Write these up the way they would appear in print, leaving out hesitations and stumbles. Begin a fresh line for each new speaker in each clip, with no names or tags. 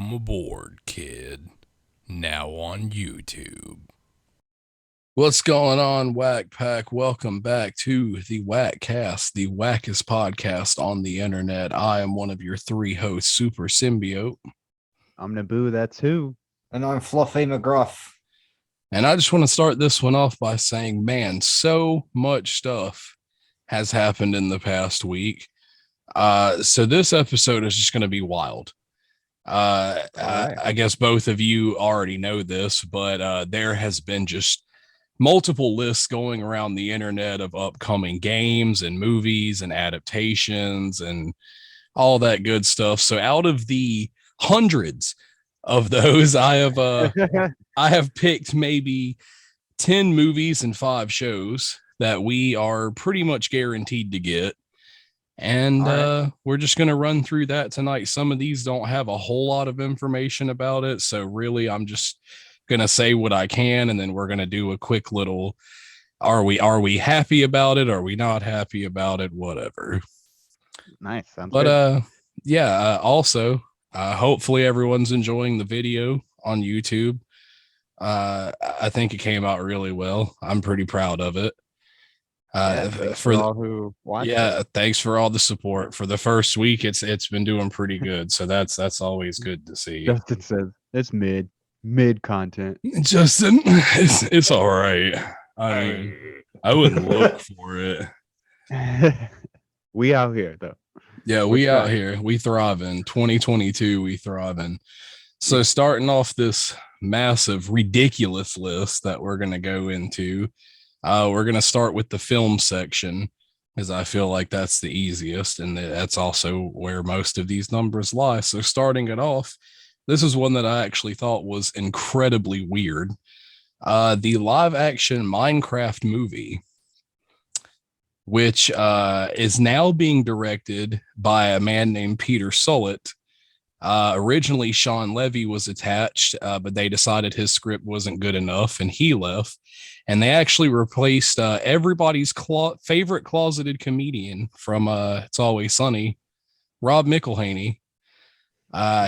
Welcome aboard, kid. Now on YouTube. What's going on, WAKPAK? Welcome back to the WakCast, the wackest podcast on the internet. I am one of your three hosts, Super Symbiote.
I'm NabooThatsWhoo.
And I'm Fluffy McGruff.
And I just want to start this one off by saying, man, so much stuff has happened in the past week. So this episode is just going to be wild. I guess both of you already know this, but there has been just multiple lists going around the internet of upcoming games and movies and adaptations and all that good stuff. So out of the hundreds of those, I have picked maybe 10 movies and 5 shows that we are pretty much guaranteed to get. And we're just going to run through that tonight. Some of these don't have a whole lot of information about it. So really, I'm just going to say what I can. And then we're going to do a quick little, are we happy about it? Are we not happy about it? Whatever.
Nice. Sounds
but
good.
also, hopefully everyone's enjoying the video on YouTube. I think it came out really well. I'm pretty proud of it.
For all who watch
thanks for all the support. For the first week, it's been doing pretty good, so that's always good to see.
Justin says it's mid content.
Justin, it's all right. I mean, I wouldn't look for it.
We out here though.
Yeah, we out here. We thriving. 2022, we thriving. So starting off this massive, ridiculous list that we're gonna go into. We're going to start with the film section, because I feel like that's the easiest, and that's also where most of these numbers lie. So starting it off, this is one that I actually thought was incredibly weird. The live action Minecraft movie, which is now being directed by a man named Peter Sollett. Originally, Sean Levy was attached, but they decided his script wasn't good enough and he left. And they actually replaced everybody's favorite closeted comedian from It's Always Sunny, Rob McElhaney.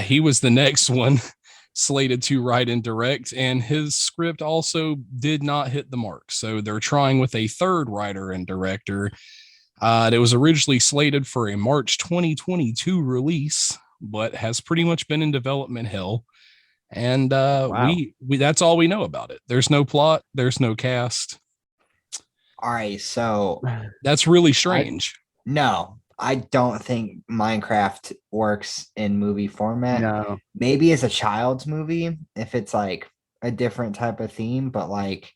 He was the next one slated to write and direct, and his script also did not hit the mark. So they're trying with a third writer and director. It was originally slated for a March 2022 release, but has pretty much been in development hell. And wow. we that's all we know about it. There's no plot, there's no cast.
All right, so
that's really strange.
I don't think Minecraft works in movie format.
No.
Maybe as a child's movie, if it's like a different type of theme, but like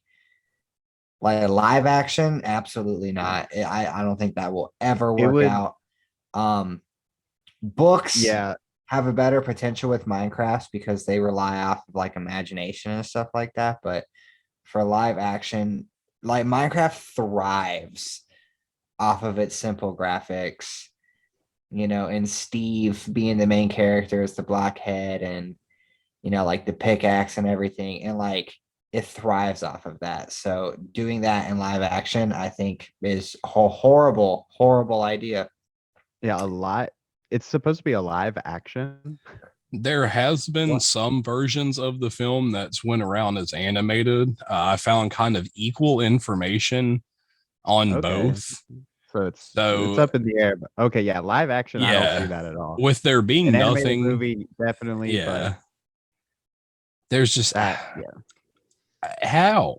a live action, absolutely not. I don't think that will ever work out. Books have a better potential with Minecraft because they rely off of like imagination and stuff like that. But for live action, like Minecraft thrives off of its simple graphics, and Steve being the main character is the blockhead and, like the pickaxe and everything. And like it thrives off of that. So doing that in live action, I think is a horrible, horrible idea.
Yeah, a lot. It's supposed to be a live action.
There has been some versions of the film that's went around as animated. I found kind of equal information on both.
So it's up in the air. But okay, live action. I don't see that at all.
With there being nothing,
movie definitely.
Yeah,
but
there's just that. How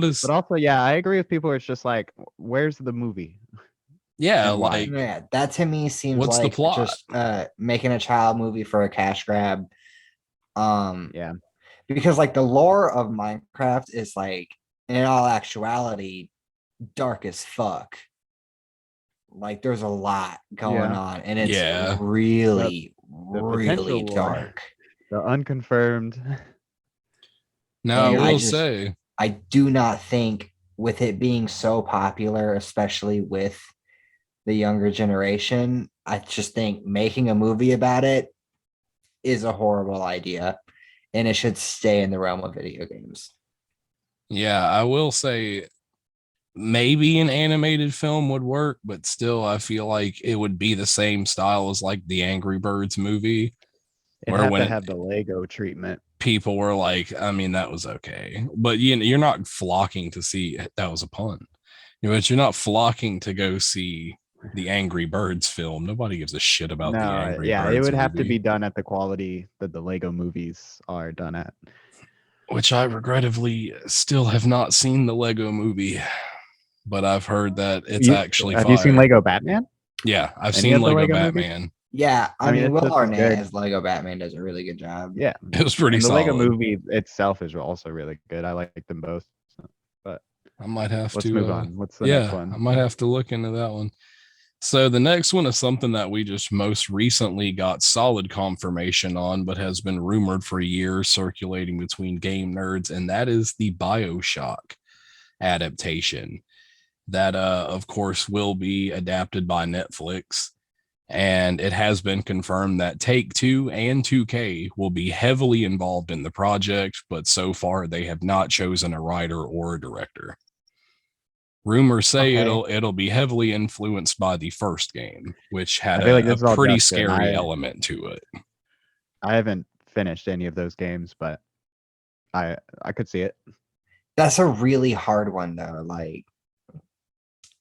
does?
But also, I agree with people. It's just like, where's the movie?
That to me seems
what's
like
the plot?
Just making a child movie for a cash grab. Because like the lore of Minecraft is like, in all actuality, dark as fuck. Like there's a lot going on, and it's really dark.
The unconfirmed.
No, I will say,
I do not think, with it being so popular, especially with the younger generation, I just think making a movie about it is a horrible idea, and it should stay in the realm of video games.
Yeah, I will say maybe an animated film would work, but still I feel like it would be the same style as like the Angry Birds movie.
It
Where
have
when
to have the Lego treatment.
people were like, I mean, that was okay, but you're not flocking to see. That was a pun. But you're not flocking to go see the Angry Birds film. Nobody gives a shit about the Angry Birds
it would have to
movie,
be done at the quality that the Lego movies are done at.
which I regrettably still have not seen the Lego movie, but I've heard that it's actually
Have
fire.
you seen Lego Batman?
Yeah, I've
Any
seen
of the
Lego
Lego movies?
Batman.
Yeah, I mean,
it's
Will
just as
Arnett
good.
as Lego Batman does a really good job.
Yeah,
It was pretty
and the
solid.
Lego movie itself is also really good. I like them both. But
I might have
let's
to
move on. What's the next one?
I might have to look into that one. So the next one is something that we just most recently got solid confirmation on, but has been rumored for years circulating between game nerds, and that is the Bioshock adaptation. That of course will be adapted by Netflix. And it has been confirmed that Take-Two and 2K will be heavily involved in the project, but so far they have not chosen a writer or a director. Rumors say it'll be heavily influenced by the first game, which had a pretty scary element to it.
I haven't finished any of those games, but I could see it.
That's a really hard one though. Like,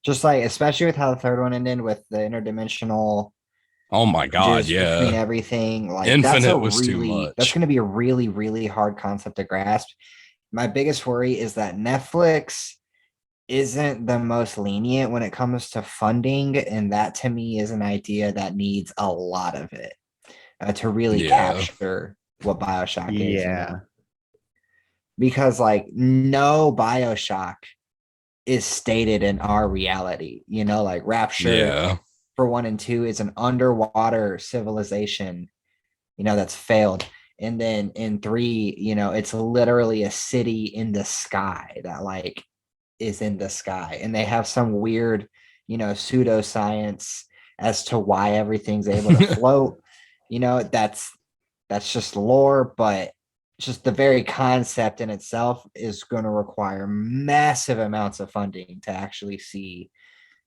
just like, especially with how the third one ended with the interdimensional.
Oh my God, yeah.
Between everything, like
Infinite was too much.
That's going to be a really, really hard concept to grasp. My biggest worry is that Netflix isn't the most lenient when it comes to funding, and that to me is an idea that needs a lot of it to really capture what Bioshock is.
Yeah,
because like no Bioshock is stated in our reality. Like Rapture.
Yeah.
For 1 and 2 is an underwater civilization, that's failed. And then in 3, it's literally a city in the sky that like is in the sky. And they have some weird, pseudoscience as to why everything's able to float. That's just lore, but just the very concept in itself is going to require massive amounts of funding to actually see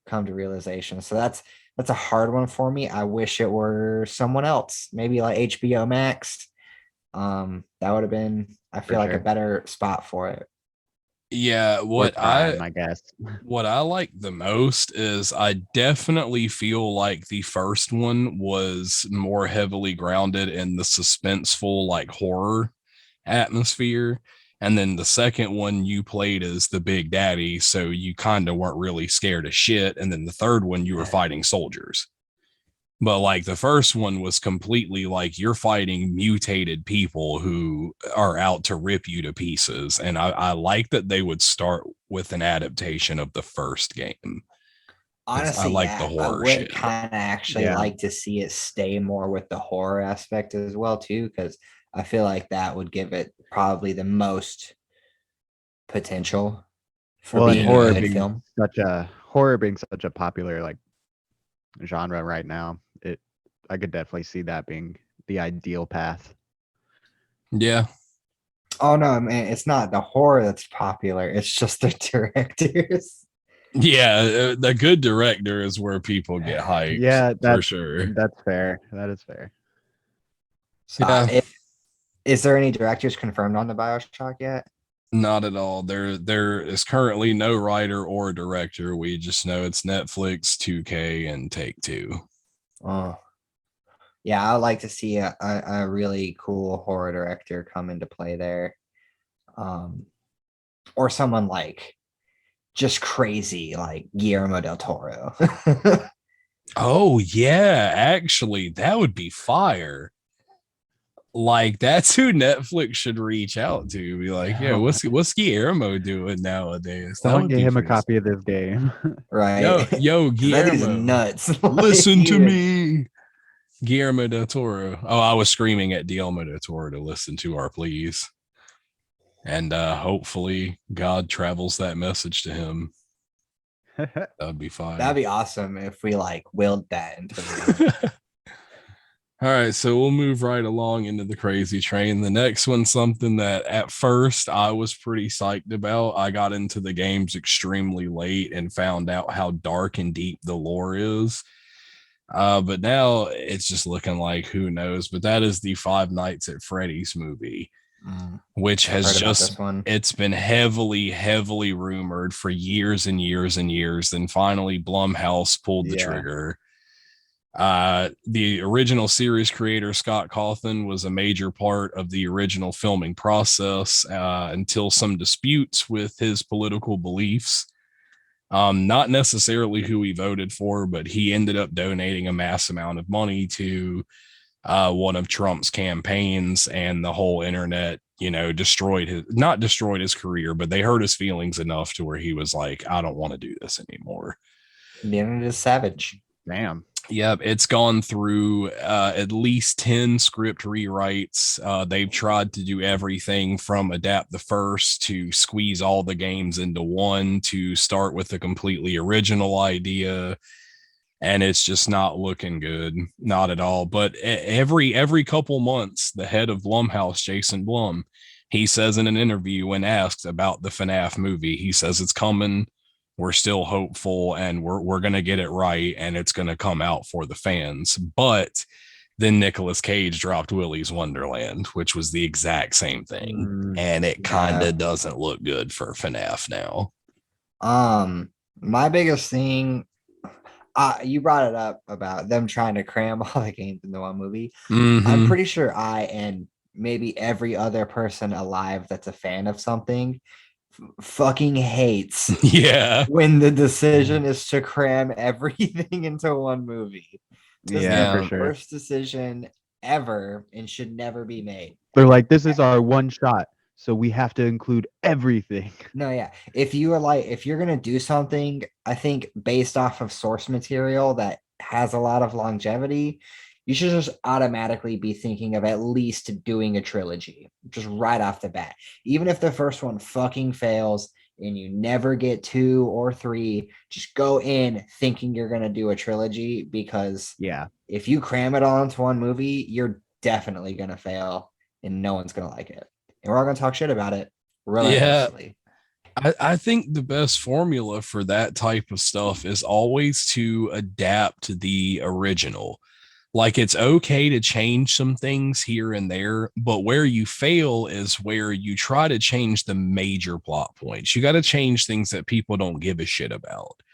come to realization. So that's a hard one for me. I wish it were someone else, maybe like HBO Max. That would have been, I feel like, a better spot for it.
Yeah, what
I guess
what I like the most is I definitely feel like the first one was more heavily grounded in the suspenseful like horror atmosphere. And then the second one you played as the big daddy, so you kind of weren't really scared of shit. And then the third one you were fighting soldiers. But like the first one was completely like you're fighting mutated people who are out to rip you to pieces. And I like that they would start with an adaptation of the first game.
Honestly,
I like the horror shit.
I would kind of actually like to see it stay more with the horror aspect as well too, because I feel like that would give it probably the most potential for being
horror
a film.
Horror being such a popular like genre right now. I could definitely see that being the ideal path.
Yeah.
Oh no, man, it's not the horror that's popular. It's just the directors.
Yeah, the good director is where people get hyped.
Yeah,
for sure.
That's fair. That is fair.
So, is there any directors confirmed on the Bioshock yet?
Not at all. There is currently no writer or director. We just know it's Netflix, 2K, and Take-Two.
Oh, yeah, I'd like to see a really cool horror director come into play there, or someone like just crazy like Guillermo del Toro.
Oh yeah, actually, that would be fire. Like that's who Netflix should reach out to. Be like, yeah, what's Guillermo doing nowadays?
Someone get him a copy of this game,
right?
Yo, Guillermo,
nuts.
Listen to me, Guillermo del Toro. Oh, I was screaming at Guillermo del Toro to listen to our pleas, and hopefully God travels that message to him. That'd be fine.
That'd be awesome if we like willed that into the
All right, so we'll move right along into the crazy train. The next one, something that at first I was pretty psyched about. I got into the games extremely late and found out how dark and deep the lore is. But now it's just looking like who knows. But that is the Five Nights at Freddy's movie, which
I've
has
heard about this
just
one.
it's been heavily rumored for years and years and years. Then finally Blumhouse pulled the trigger. The original series creator Scott Cawthon was a major part of the original filming process until some disputes with his political beliefs. Not necessarily who he voted for, but he ended up donating a mass amount of money to one of Trump's campaigns, and the whole internet, not destroyed his career, but they hurt his feelings enough to where he was like, I don't want to do this anymore.
The internet is savage.
Damn.
Yep, it's gone through at least 10 script rewrites. They've tried to do everything from adapt the first to squeeze all the games into one to start with a completely original idea. And it's just not looking good, not at all. But every couple months, the head of Blumhouse, Jason Blum, he says in an interview when asked about the FNAF movie, he says it's coming. We're still hopeful, and we're gonna get it right, and it's gonna come out for the fans. But then Nicolas Cage dropped Willy's Wonderland, which was the exact same thing, and it kind of doesn't look good for FNAF now.
My biggest thing, you brought it up about them trying to cram all the games into one movie. I'm pretty sure I and maybe every other person alive that's a fan of something fucking hates when the decision is to cram everything into one movie.
Yeah, for sure.
Worst decision ever and should never be made.
They're like, this is our one shot, so we have to include everything.
No, yeah. If you're gonna do something, I think based off of source material that has a lot of longevity, you should just automatically be thinking of at least doing a trilogy, just right off the bat. Even if the first one fucking fails and you never get 2 or 3, just go in thinking you're going to do a trilogy, because if you cram it all into one movie, you're definitely going to fail and no one's going to like it. And we're all going to talk shit about it relentlessly.
I think the best formula for that type of stuff is always to adapt the original. Like, it's okay to change some things here and there, but where you fail is where you try to change the major plot points. You got to change things that people don't give a shit about.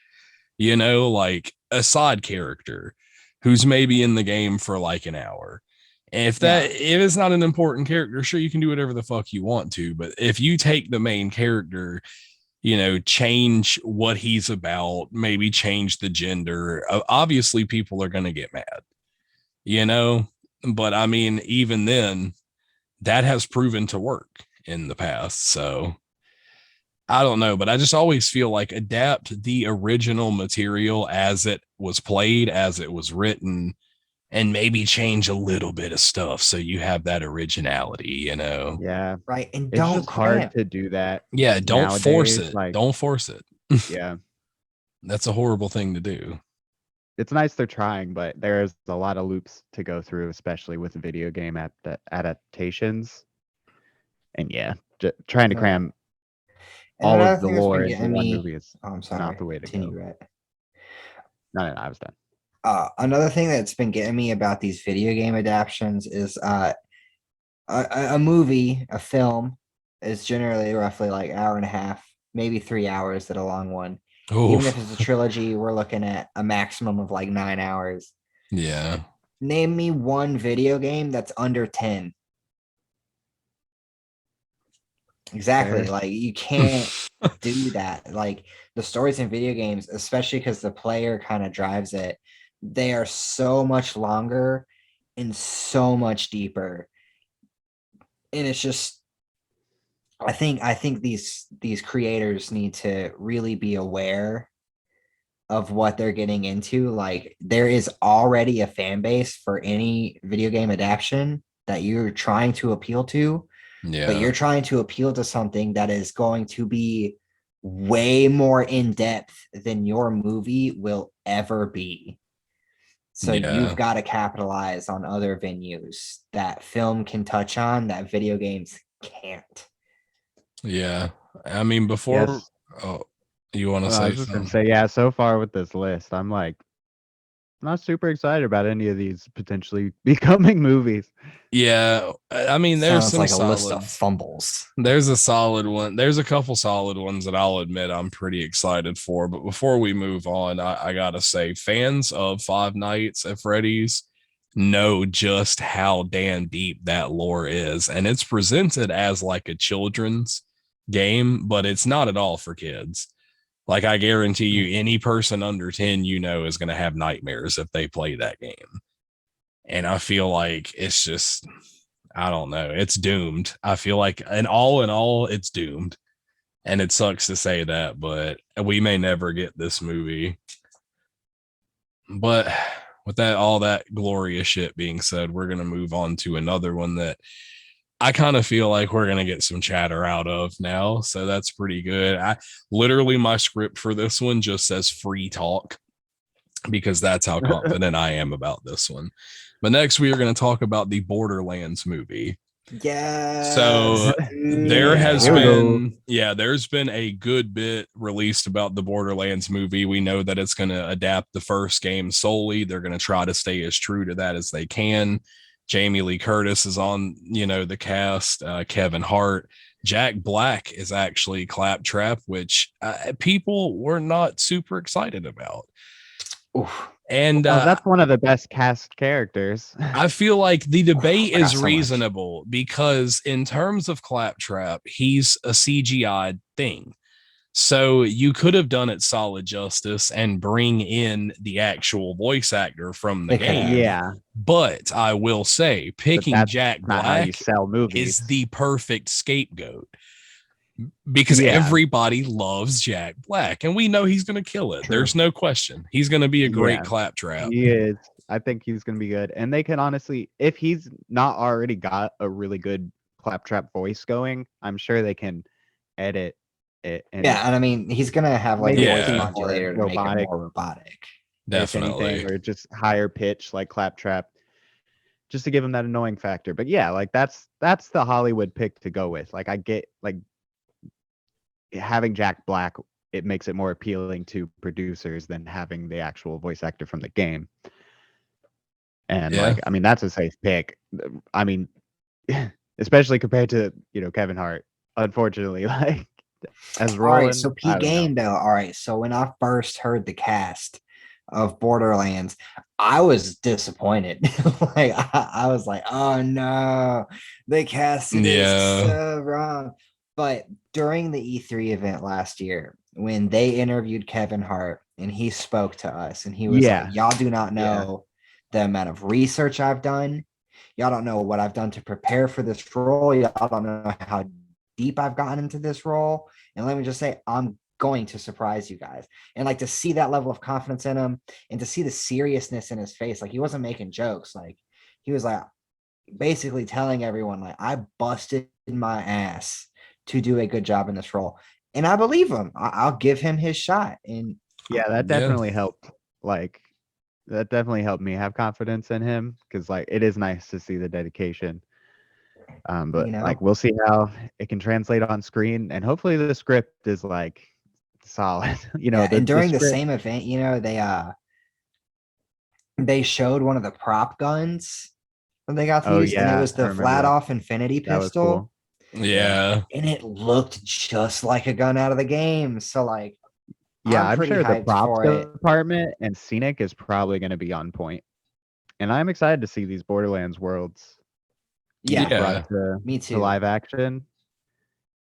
Like a side character who's maybe in the game for like an hour. If it's not an important character, sure, you can do whatever the fuck you want to. But if you take the main character, change what he's about, maybe change the gender, obviously people are going to get mad. But I mean, even then, that has proven to work in the past. So I don't know, but I just always feel like adapt the original material as it was played, as it was written, and maybe change a little bit of stuff so you have that originality,
Yeah.
Right. And
it's just hard to do that.
Yeah, don't
nowadays.
force it.
Like,
don't force it.
Yeah.
That's a horrible thing to do.
It's nice they're trying, but there's a lot of loops to go through, especially with video game adaptations. And trying to cram all of the lore into one movie is not the way to go.
Right.
No, I was done.
Another thing that's been getting me about these video game adaptations is a movie, a film, is generally roughly like an hour and a half, maybe 3 hours at a long one. Oof. Even if it's a trilogy, we're looking at a maximum of like 9 hours.
Yeah.
Name me one video game that's under 10. Exactly. Fair. Like, you can't do that. Like, the stories in video games, especially because the player kind of drives it, they are so much longer and so much deeper. And it's just, I think these creators need to really be aware of what they're getting into. Like, there is already a fan base for any video game adaptation that you're trying to appeal to. Yeah. But you're trying to appeal to something that is going to be way more in depth than your movie will ever be. So you've got to capitalize on other venues that film can touch on that video games can't.
Yeah. I mean, before you want to say something?
So far with this list, I'm like, not super excited about any of these potentially becoming movies.
Yeah, I mean, there's
Sounds
some
like a list of
solids.
fumbles.
There's a solid one. There's a couple solid ones that I'll admit I'm pretty excited for. But before we move on, I gotta say, fans of Five Nights at Freddy's know just how damn deep that lore is. And it's presented as like a children's game, but it's not at all for kids. Like, I guarantee you, any person under 10 is going to have nightmares if they play that game. And I feel like it's just, I don't know, it's doomed. I feel like, in all, it's doomed. And it sucks to say that, but we may never get this movie. But with that, all that glorious shit being said, we're going to move on to another one that I kind of feel like we're going to get some chatter out of now. So that's pretty good. Literally, my script for this one just says free talk because that's how confident I am about this one. But next, we are going to talk about the Borderlands movie.
Yeah.
So there's been a good bit released about the Borderlands movie. We know that it's going to adapt the first game solely. They're going to try to stay as true to that as they can. Jamie Lee Curtis is on, the cast. Kevin Hart. Jack Black is actually Claptrap, which people were not super excited about.
Oof.
And
that's one of the best cast characters.
I feel like the debate is reasonable because in terms of Claptrap, he's a CGI thing. So you could have done it solid justice and bring in the actual voice actor from the game.
Yeah.
But I will say, picking Jack Black is the perfect scapegoat because everybody loves Jack Black and we know he's going to kill it. True. There's no question. He's going to be a great Claptrap.
He is. I think he's going to be good. And they can honestly, if he's not already got a really good Claptrap voice going, I'm sure they can edit it.
And I mean, he's going to have like a voice modulator to make it more robotic.
Definitely.
Anything, or just higher pitch like Claptrap, just to give him that annoying factor. But yeah, like that's the Hollywood pick to go with. Like I get like having Jack Black, it makes it more appealing to producers than having the actual voice actor from the game. And like, I mean, that's a safe pick. I mean, especially compared to, Kevin Hart, unfortunately, like as Roland.
All right, so P game though. All right. So when I first heard the cast of Borderlands, I was disappointed. Like I was like, oh no, the casting is so wrong. But during the E3 event last year, when they interviewed Kevin Hart and he spoke to us and he was like, y'all do not know the amount of research I've done. Y'all don't know what I've done to prepare for this role. Y'all don't know how deep I've gotten into this role. And let me just say, I'm going to surprise you guys. And like to see that level of confidence in him and to see the seriousness in his face, like he wasn't making jokes. Like he was like basically telling everyone, like, I busted my ass to do a good job in this role. And I believe him. I'll give him his shot. And
that definitely helped. Like that definitely helped me have confidence in him because like it is nice to see the dedication. But like we'll see how it can translate on screen, and hopefully the script is like solid.
And during the same event, they showed one of the prop guns when they got to use, and it was the flat off infinity pistol.
Cool.
Yeah.
And it looked just like a gun out of the game. So like,
I'm sure the props department and scenic is probably going to be on point. And I'm excited to see these Borderlands worlds. Brought
me too.
To live action.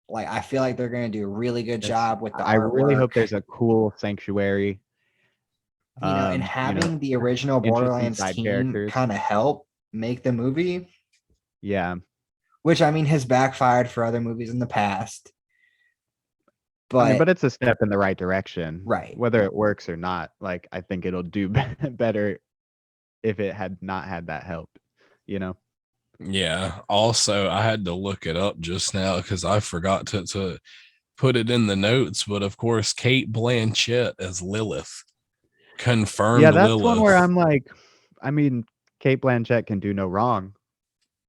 Like, I feel like they're going to do a really good job with the
I
artwork.
really hope there's a cool sanctuary.
And having the original Borderlands team kind of help make the movie.
Yeah.
Which, I mean, has backfired for other movies in the past. But
it's a step in the right direction.
Right.
Whether it works or not, like, I think it'll do better if it had not had that help,
Yeah. Also, I had to look it up just now because I forgot to put it in the notes. But of course, Cate Blanchett as Lilith. Confirmed.
Yeah, that's
Lilith.
one where I'm like, I mean, Cate Blanchett can do no wrong.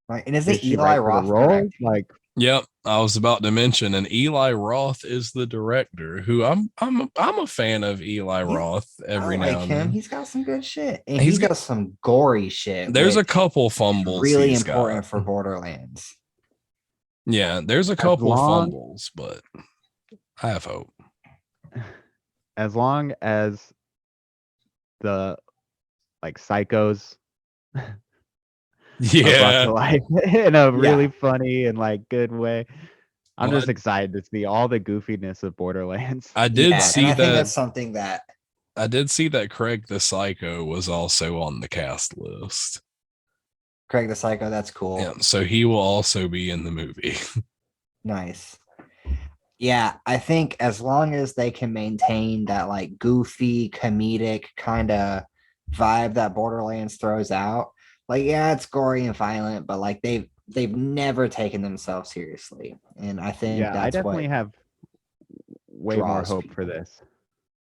Right. And is it Eli Roth?
Like,
yep. I was about to mention, and Eli Roth is the director. Who I'm a fan of Eli Roth every
I like
now and
him.
then.
He's got some good shit, and he
He's got
does some gory shit.
there's a
Which
couple
is
fumbles
really
he's
important
got.
for Borderlands.
Yeah, there's a
As
couple
long
fumbles, but I have hope.
as long as the psychos are brought
Yeah.
to life in a really funny and good way. I'm
Well,
just excited to see all the goofiness of Borderlands.
I did
And
see
I think
that.
that's something that
I did see that Craig the Psycho was also on the cast list.
Craig the Psycho, that's cool.
Yeah, so he will also be in the movie.
Nice. Yeah, I think as long as they can maintain that goofy, comedic kind of vibe that Borderlands throws out, yeah, it's gory and violent, but they've never taken themselves seriously. And I think
Yeah, I
that's what
definitely have way more
draws
hope for
people.
this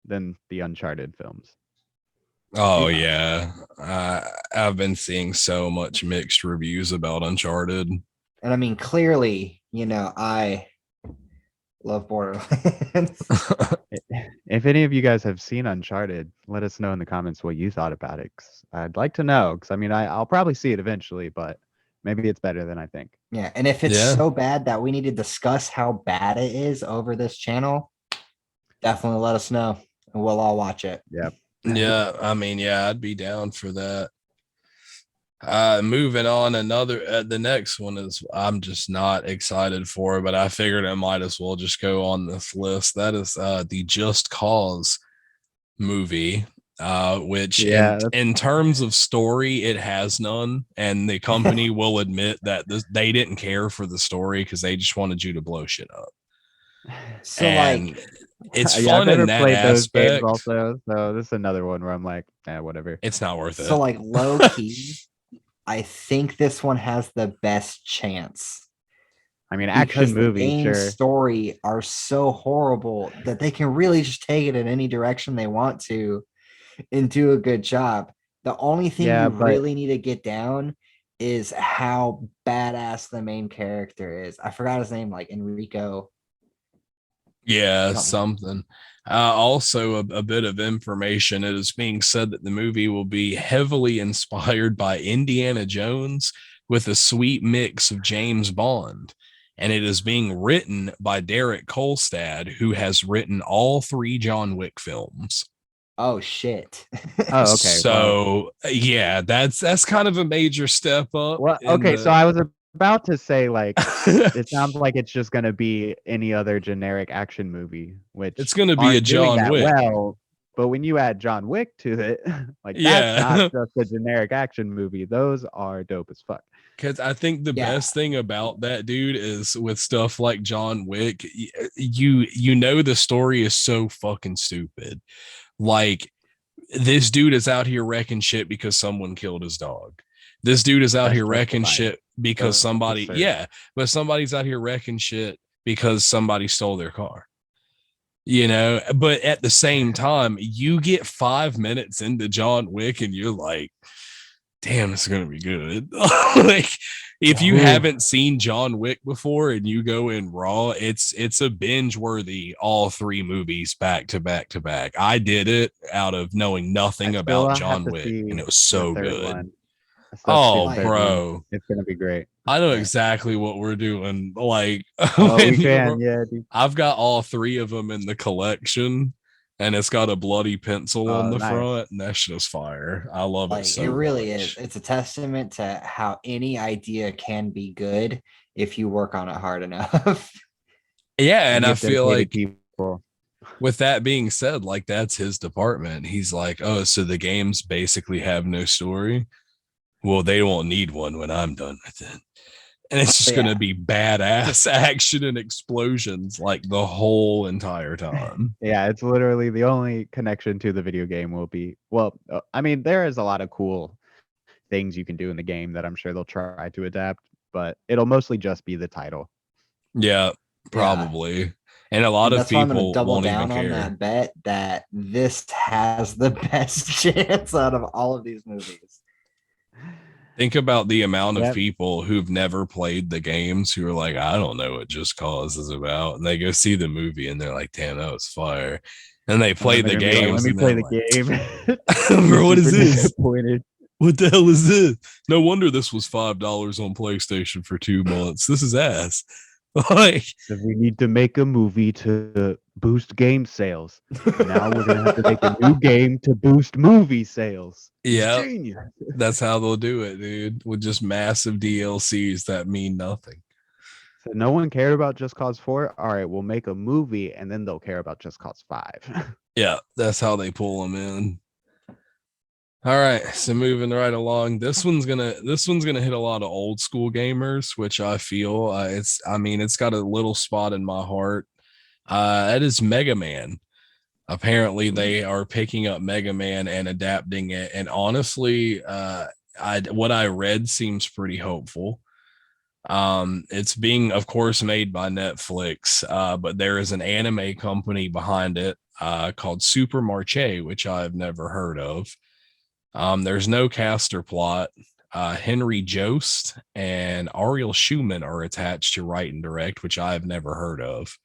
than the Uncharted films.
Oh yeah, I've been seeing so much mixed reviews about Uncharted.
And I mean, clearly, I love Borderlands.
If any of you guys have seen Uncharted, let us know in the comments what you thought about it. 'Cause I'd like to know, because I mean, I'll probably see it eventually, but maybe it's better than I think.
Yeah, and if it's
Yeah.
so bad that we need to discuss how bad it is over this channel, definitely let us know, and we'll all watch it.
Yep.
Yeah, I mean, yeah, I'd be down for that. Moving on, the next one is I'm just not excited for, but I figured I might as well just go on this list. That is the Just Cause movie, which
Yeah,
in terms of story, it has none, and the company will admit that they didn't care for the story because they just wanted you to blow shit up.
So
And it's
yeah, I've
fun in
never
that
played those games
aspect.
also, so this is another one where I'm like, whatever.
It's not worth it.
So low key, I think this one has the best chance.
I mean, action movie,
the
sure.
story are so horrible that they can really just take it in any direction they want to and do a good job. The only thing you really need to get down is how badass the main character is. I forgot his name, Enrico.
Yeah, something. Also, a bit of information. It is being said that the movie will be heavily inspired by Indiana Jones with a sweet mix of James Bond. And it is being written by Derek Kolstad, who has written all 3 John Wick films.
Oh, shit.
Oh, okay.
So, yeah, that's kind of a major step up.
Well, okay, so I was about to say, it sounds like it's just going to be any other generic action movie, which
it's going to be a John Wick.
Well, but when you add John Wick to it, that's not just a generic action movie. Those are dope as fuck.
Because I think the best thing about that, dude, is with stuff like John Wick, you know the story is so fucking stupid. This dude is out here wrecking shit because someone killed his dog. This dude is out here wrecking shit because somebody's out here wrecking shit because somebody stole their car. But at the same time, you get 5 minutes into John Wick and you're like, damn, it's gonna be good. If you haven't seen John Wick before and you go in raw, it's a binge worthy all 3 movies back to back to back. I did it out of knowing nothing about John Wick, and it was so good. Oh, bro,
it's gonna be great.
I know exactly what we're doing.
We can, yeah. Dude.
I've got all 3 of them in the collection. And it's got a bloody pencil on the front, and that's just fire. I love it so much. It
really is. It's a testament to how any idea can be good if you work on it hard enough.
Yeah, and I feel like with that being said, that's his department. He's like, oh, so the games basically have no story. Well, they won't need one when I'm done with it. And it's just going to be badass action and explosions the whole entire time.
Yeah, it's literally the only connection to the video game will be, I mean, there is a lot of cool things you can do in the game that I'm sure they'll try to adapt, but it'll mostly just be the title.
Yeah, probably. Yeah. And a lot of people won't even care.
On that bet that this has the best chance out of all of these movies.
Think about the amount of
Yep.
people who've never played the games who are like, I don't know what Just Cause is about. And they go see the movie and they're like, damn, that was fire. And they play
And then
the
they're gonna be like,
games
let me
and
play
they're
the game.
like, bro, what is
Super
this?
disappointed.
What the hell is this? No wonder this was $5 on PlayStation for 2 months. This is ass. Like,
So we need to make a movie to boost game sales. Now we're gonna have to make a new game to boost movie sales.
yeah,
Genius.
that's how they'll do it, dude. With just massive DLCs that mean nothing.
So no one cared about Just Cause 4. All right, we'll make a movie, and then they'll care about Just Cause 5.
Yeah, that's how they pull them in. All right, so moving right along, this one's gonna hit a lot of old school gamers, which I feel it's got a little spot in my heart. That is Mega Man. Apparently, they are picking up Mega Man and adapting it, and honestly, what I read seems pretty hopeful. It's being, of course, made by Netflix, but there is an anime company behind it called Super Marche, which I've never heard of. There's no cast or plot. Henry Jost and Ariel Schumann are attached to write and direct, which I've never heard of.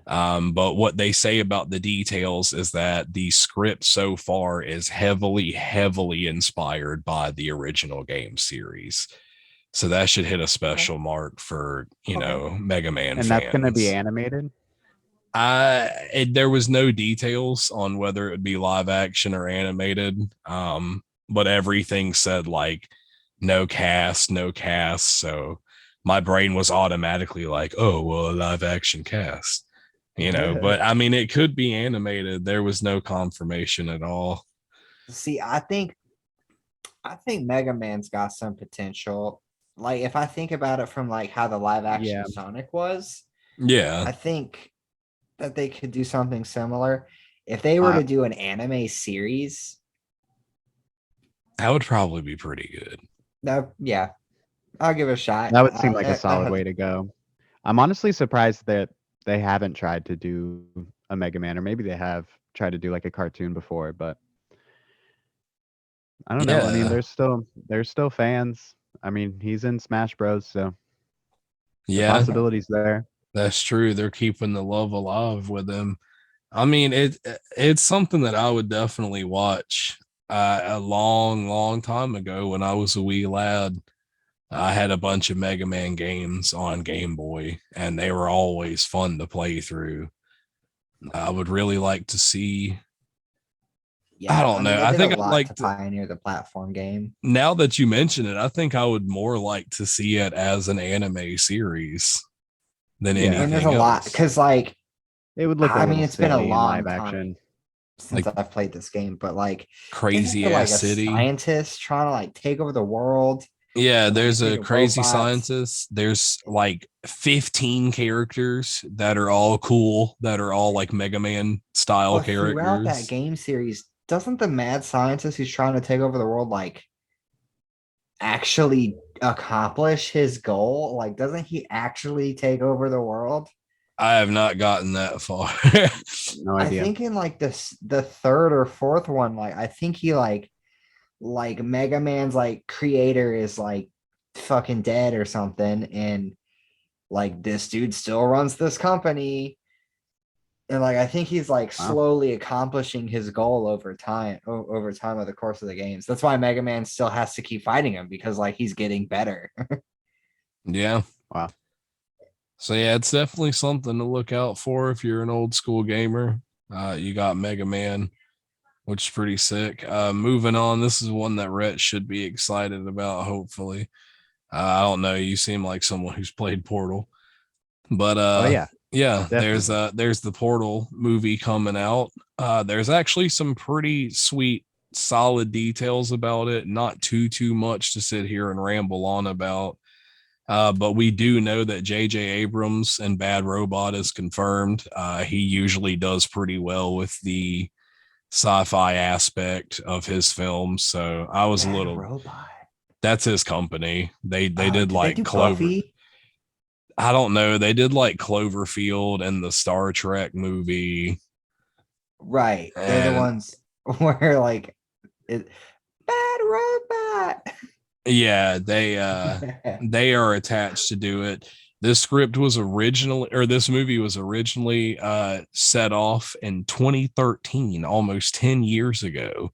But what they say about the details is that the script so far is heavily, heavily inspired by the original game series. So that should hit a special mark for, Mega Man
And
fans.
that's gonna be animated?
There was no details on whether it would be live action or animated. But everything said like no cast. So my brain was automatically like, oh, well, a live action cast, but I mean, it could be animated. There was no confirmation at all.
See, I think Mega Man's got some potential. Like, if I think about it from like how the live action Sonic was,
Yeah,
I think that they could do something similar. If they were to do an anime series,
that would probably be pretty good.
yeah, I'll give it a shot.
That would seem like a solid way to go. I'm honestly surprised that they haven't tried to do a Mega Man, or maybe they have tried to do like a cartoon before, but I don't know. I mean, there's still fans. I mean, he's in Smash Bros, so the possibilities there.
That's true. They're keeping the love alive with him. I mean, it's something that I would definitely watch. A long, long time ago when I was a wee lad, I had a bunch of Mega Man games on Game Boy, and they were always fun to play through. I would really like to see.
Yeah,
I don't know. I think I'd like to
pioneer the platform game.
Now that you mention it, I think I would more like to see it as an anime series than anything.
And there's a lot because, like,
it would look.
It's been a long
live action
since I've played this game, but like
crazy ass city
scientists trying to like take over the world.
Yeah, there's a crazy scientist. There's like 15 characters that are all cool, that are all like Mega Man style characters.
Throughout that game series, doesn't the mad scientist who's trying to take over the world like actually accomplish his goal? Like, doesn't he actually take over the world?
I have not gotten that far.
No idea.
I think in like the third or fourth one, like I think he like Mega Man's like creator is like fucking dead or something, and like this dude still runs this company, and like I think he's like slowly accomplishing his goal over time of the course of the games. That's why Mega Man still has to keep fighting him, because like he's getting better.
Yeah.
Wow.
So yeah, it's definitely something to look out for if you're an old school gamer. You got Mega Man, which is pretty sick. Moving on, this is one that Rhett should be excited about, hopefully. I don't know, you seem like someone who's played Portal. But yeah, there's the Portal movie coming out. There's actually some pretty sweet, solid details about it. Not too much to sit here and ramble on about. But we do know that J.J. Abrams and Bad Robot is confirmed. He usually does pretty well with the sci-fi aspect of his films, so I was
Bad
a little
Robot.
That's his company. They did like
they do
Clover.
Buffy?
I don't know. They did like Cloverfield and the Star Trek movie.
Right. They're the ones where like Bad Robot.
Yeah, they are attached to do it. This movie was originally set off in 2013, almost 10 years ago.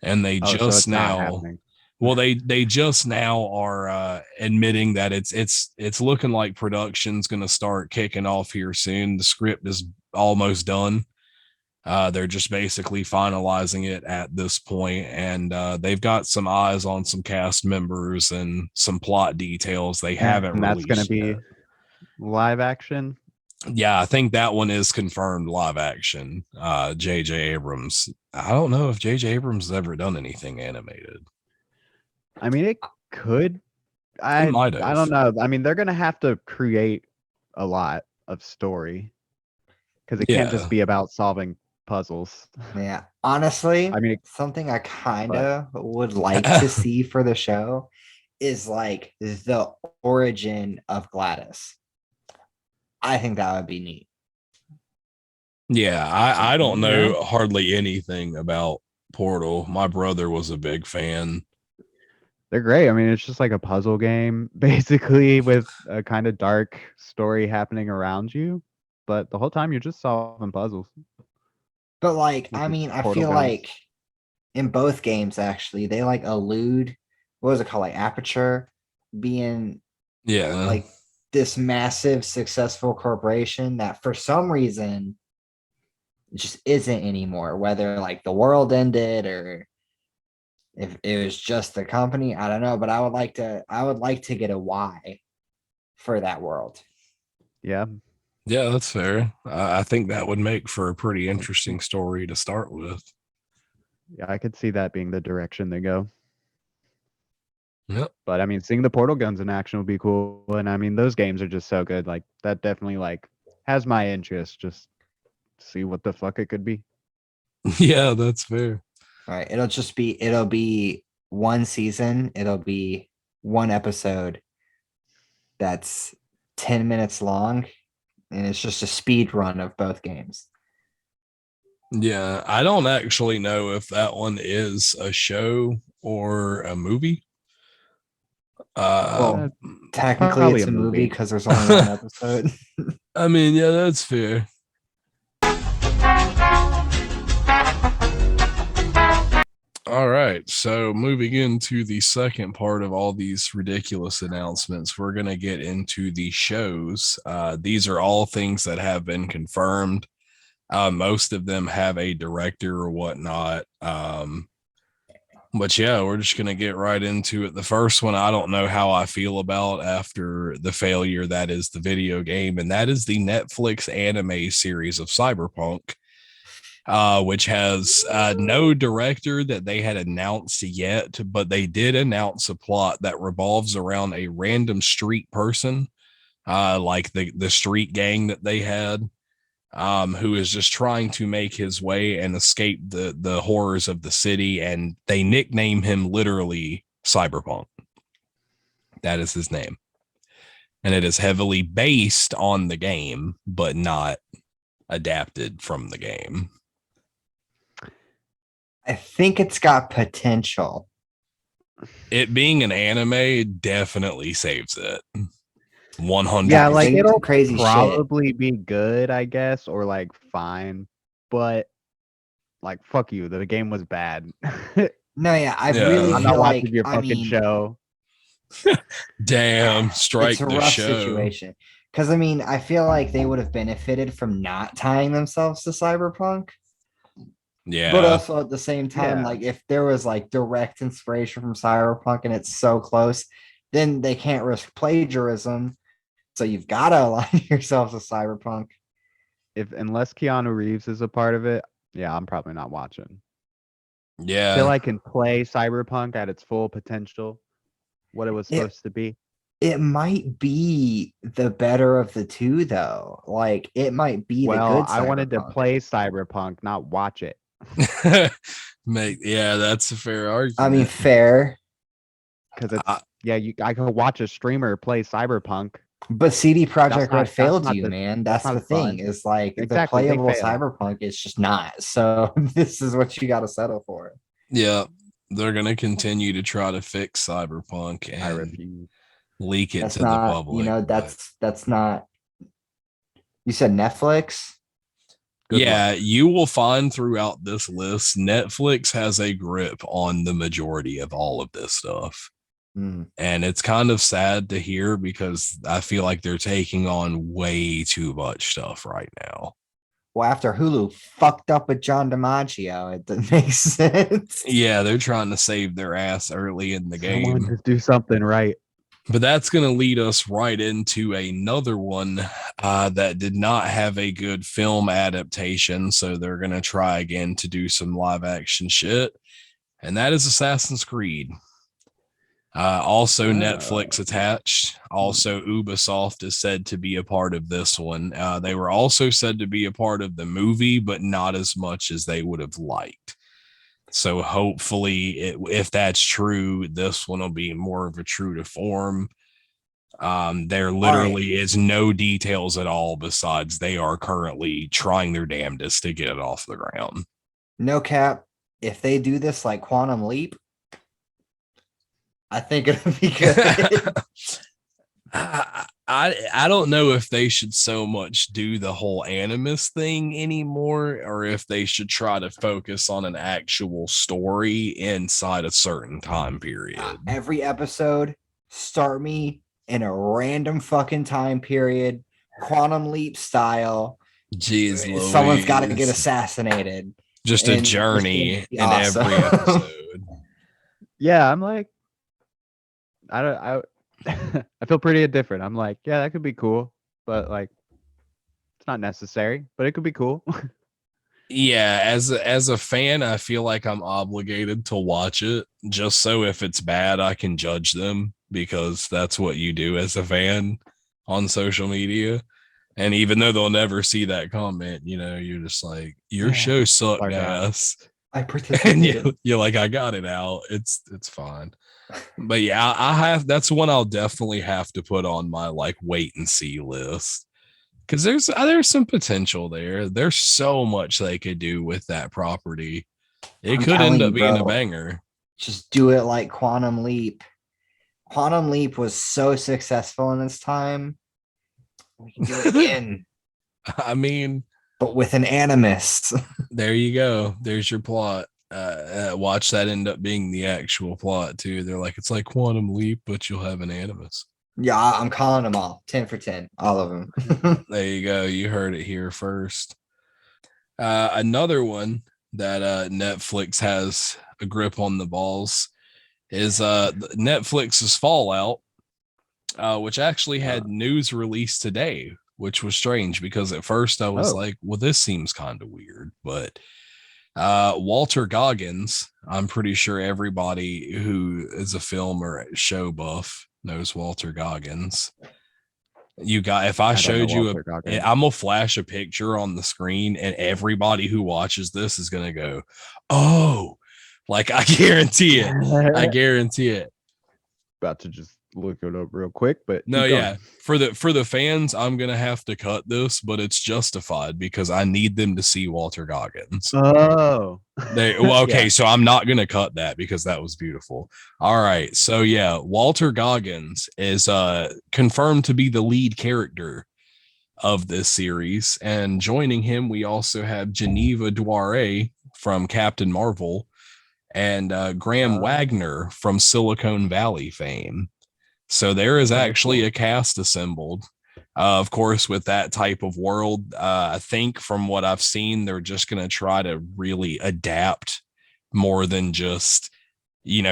And they
Oh, so
just
it's not
now,
happening.
well, they just now are admitting that it's looking like production's going to start kicking off here soon. The script is almost done. They're just basically finalizing it at this point, and they've got some eyes on some cast members and some plot details they haven't
And that's going to
released
be
yet.
live action.
Yeah, I think that one is confirmed live action. J.J. Abrams. I don't know if J.J. Abrams has ever done anything animated.
I mean, it could.
He
I
might
I
have.
don't know. I mean, they're going to have to create a lot of story because it can't
Yeah.
just be about solving puzzles.
Yeah, honestly,
I mean,
something I kind of would like to see for the show is like the origin of Gladys. I think that would be neat.
Yeah, I don't know
Yeah.
hardly anything about Portal. My brother was a big fan.
They're great. I mean, it's just like a puzzle game, basically, with a kind of dark story happening around you. But the whole time you're just solving puzzles.
But like,
Which
I
is
mean, I
Portal
feel
guns.
like in both games, actually, they like allude, what was it called? Like Aperture being
Yeah.
like this massive successful corporation that for some reason just isn't anymore, whether like the world ended or if it was just the company, I don't know, but I would like to get a why for that world.
Yeah.
Yeah, that's fair. I think that would make for a pretty interesting story to start with.
Yeah, I could see that being the direction they go.
Yep.
But I mean, seeing the Portal guns in action would be cool. And I mean, those games are just so good. Like that definitely like has my interest. Just see what the fuck it could be.
Yeah, that's fair.
All right, it'll be one season, it'll be one episode that's 10 minutes long, and it's just a speed run of both games.
Yeah, I don't actually know if that one is a show or a movie.
Well, technically
probably
it's
a
a movie
movie.
because there's only one episode.
I mean, yeah, that's fair. All right, so moving into the second part of all these ridiculous announcements, we're going to get into the shows. These are all things that have been confirmed. Most of them have a director or whatnot. But yeah, we're just going to get right into it. The first one, I don't know how I feel about after the failure that is the video game, and that is the Netflix anime series of Cyberpunk. Which has no director that they had announced yet, but they did announce a plot that revolves around a random street person, like the street gang that they had, who is just trying to make his way and escape the horrors of the city, and they nickname him literally Cyberpunk. That is his name. And it is heavily based on the game, but not adapted from the game.
I think it's got potential.
It being an anime definitely saves it. 100.
Yeah, like
They do
it'll
crazy
probably be good, I guess, or like fine. But like fuck you, the game was bad.
No, yeah, I
Yeah.
really
I'm
feel
not
like
watching your fucking show.
Damn, strike
it's a
the
rough
show.
situation. Because I mean, I feel like they would have benefited from not tying themselves to Cyberpunk.
Yeah.
But also at the same time,
Yeah.
like if there was like direct inspiration from Cyberpunk and it's so close, then they can't risk plagiarism. So you've got to align yourself to Cyberpunk.
Unless Keanu Reeves is a part of it, yeah, I'm probably not watching.
Yeah.
Till I can play Cyberpunk at its full potential, what it was supposed to be.
It might be the better of the two, though. Like it might be the good.
I wanted to
Cyberpunk.
play Cyberpunk, not watch it.
Yeah, that's a fair argument.
I mean, fair.
Because it's I can watch a streamer play Cyberpunk.
But CD Projekt Red failed
not
you,
the-
man.
that's
That's
not
the
fun.
thing. Is like
Exactly,
the
they
playable
failed.
Cyberpunk is just not. So this is what you got to settle for.
Yeah. They're going to continue to try to fix Cyberpunk
I
and
refuse.
leak it
That's
to the
not,
public. but-
that's not. You said Netflix?
Good
yeah,
luck.
you will find throughout this list, Netflix has a grip on the majority of all of this stuff.
Hmm.
And it's kind of sad to hear because I feel like they're taking on way too much stuff right now.
Well, after Hulu fucked up with John DiMaggio, it doesn't make sense.
Yeah, they're trying to save their ass early in the
Someone
game.
just do something right.
But that's going to lead us right into another one that did not have a good film adaptation. So they're going to try again to do some live action shit. And that is Assassin's Creed. Also, Netflix attached. Also, Ubisoft is said to be a part of this one. They were also said to be a part of the movie, but not as much as they would have liked. So hopefully, if that's true, this one will be more of a true to form. There literally is no details at all besides they are currently trying their damnedest to get it off the ground.
No cap. If they do this like Quantum Leap, I think it'll be good.
I don't know if they should so much do the whole animus thing anymore, or if they should try to focus on an actual story inside a certain time period.
Every episode, start me in a random fucking time period, Quantum Leap style.
Jeez, Louise.
Someone's got to get assassinated.
Just a journey in
awesome.
every episode.
Yeah, I'm like, I feel pretty indifferent. I'm like, yeah, that could be cool, but like, it's not necessary, but it could be cool.
Yeah, as a fan, I feel like I'm obligated to watch it just so if it's bad, I can judge them because that's what you do as a fan on social media. And even though they'll never see that comment, you're just like, your show sucked
Like,
ass.
I
And
participated.
you're like, I got it out. It's fine. But yeah, that's one I'll definitely have to put on my like wait and see list. Because there's some potential there. There's so much they could do with that property. It
I'm
could end
telling
up
you,
being a
bro.
banger.
Just do it like Quantum Leap. Quantum Leap was so successful in its time. We can do it again,
I mean,
but with an animus.
there you go. There's your plot. Watch that end up being the actual plot too. They're like, it's like Quantum Leap, but you'll have an animus.
Yeah, I'm calling them all 10 for 10, all of them.
There you go. You heard it here first. Another one that Netflix has a grip on the balls is Netflix's Fallout, which actually had news released today, which was strange because at first I was like, well, this seems kind of weird. But Walter Goggins, I'm pretty sure everybody who is a film or show buff knows Walter Goggins. If I showed you I'm gonna flash a picture on the screen and everybody who watches this is gonna go, oh, like I guarantee it. I guarantee it.
About to just look it up real quick, but
no, yeah. For the fans, I'm gonna have to cut this, but it's justified because I need them to see Walter Goggins.
Oh,
okay, so I'm not gonna cut that because that was beautiful. All right, so yeah, Walter Goggins is confirmed to be the lead character of this series, and joining him, we also have Geneva Dware from Captain Marvel and Graham Wagner from Silicon Valley fame. So there is actually a cast assembled. Of course, with that type of world, I think from what I've seen, they're just going to try to really adapt more than just,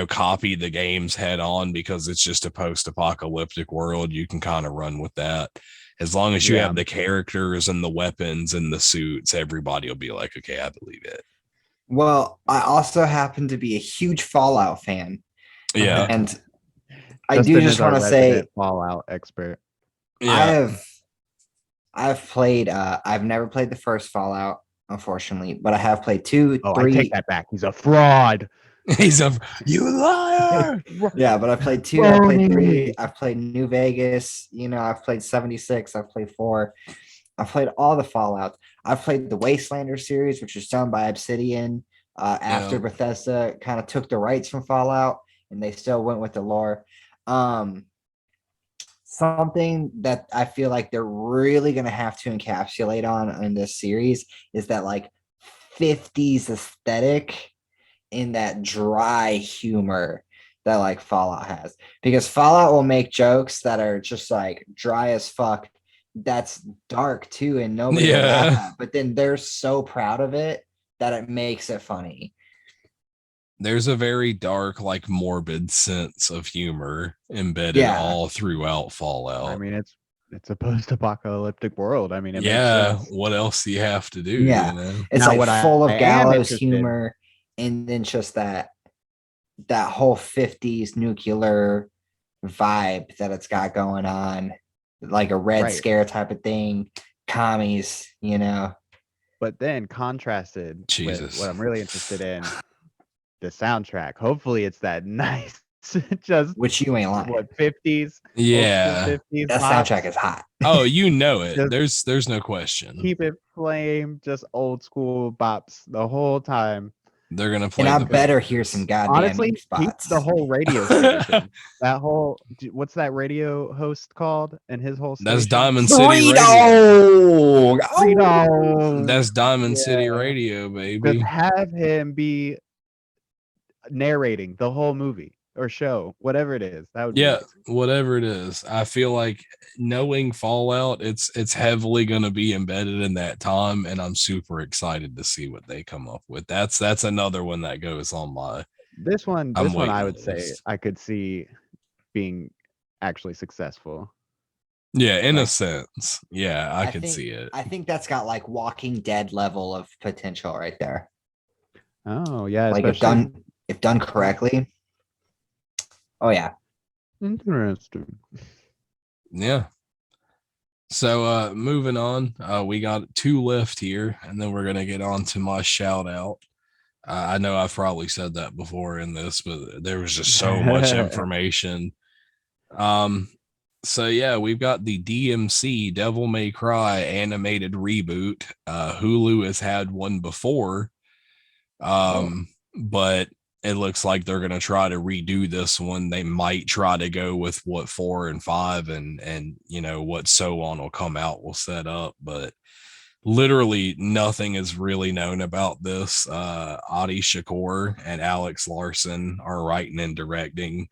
copy the games head on because it's just a post-apocalyptic world. You can kind of run with that. As long as you have the characters and the weapons and the suits, everybody will be like, okay, I believe it.
Well, I also happen to be a huge Fallout fan.
Yeah.
And I do just want to say
Fallout expert.
Yeah.
I've played I've never played the first Fallout, unfortunately, but I have played 2, 3.
I take that back. He's a fraud.
You liar.
Yeah, but I played 2, I played 3, I've played New Vegas, I've played 76, I've played 4. I've played all the Fallouts. I've played the Wastelander series, which is done by Obsidian. after
Yeah.
Bethesda kind of took the rights from Fallout, and they still went with the lore. Something that I feel like they're really going to have to encapsulate on in this series is that like 50s aesthetic in that dry humor that like Fallout has, because Fallout will make jokes that are just like dry as fuck. That's dark too, and nobody will laugh
Yeah.
at, but then they're so proud of it that it makes it funny.
There's a very dark, like morbid sense of humor embedded
Yeah.
all throughout Fallout.
I mean, it's a post-apocalyptic world. I mean, it makes
Yeah,
sense.
what else do you have to do?
Yeah.
You know?
It's
Now,
like
what
full
I
of
am
gallows
interested-
humor, and then just that whole 50s nuclear vibe that it's got going on, like a Red
Right.
Scare type of thing, commies, you know.
But then contrasted
Jesus.
with what I'm really interested in, the soundtrack. Hopefully, it's that nice, just
Which you ain't lying.
what 50s,
Yeah.
50s.
That soundtrack is hot.
Oh, you know it.
Just
There's no question.
keep it flame, just old school bops the whole time.
They're gonna play.
And I
the
better
big
hear
hits.
some goddamn
Honestly,
deep
keep
spots.
the whole radio station. That whole what's that radio host called and his whole station?
That's Diamond City Radio.
Dorito!
Frito!
That's Diamond
Yeah.
City Radio,
Just
baby.
have him be narrating the whole movie or show, whatever it is. That would be
Yeah,
amazing.
whatever it is. I feel like knowing Fallout, it's heavily gonna be embedded in that time, and I'm super excited to see what they come up with. That's another one that goes on my
This one
I'm
I
waiting
would say
list.
I could see being actually successful.
Yeah, in a
Like-
sense. Yeah, I could
think,
see it.
I think that's got like Walking Dead level of potential right there.
Oh yeah,
Like if done correctly. Oh yeah.
Interesting.
Yeah. So moving on, we got 2 left here, and then we're gonna get on to my shout out. I know I've probably said that before in this, but there was just so much information. So yeah, we've got the DMC Devil May Cry animated reboot. Hulu has had one before, but it looks like they're gonna try to redo this one. They might try to go with what 4 and 5 and you know what so on will come out will set up, but literally nothing is really known about this. Adi Shakur and Alex Larson are writing and directing.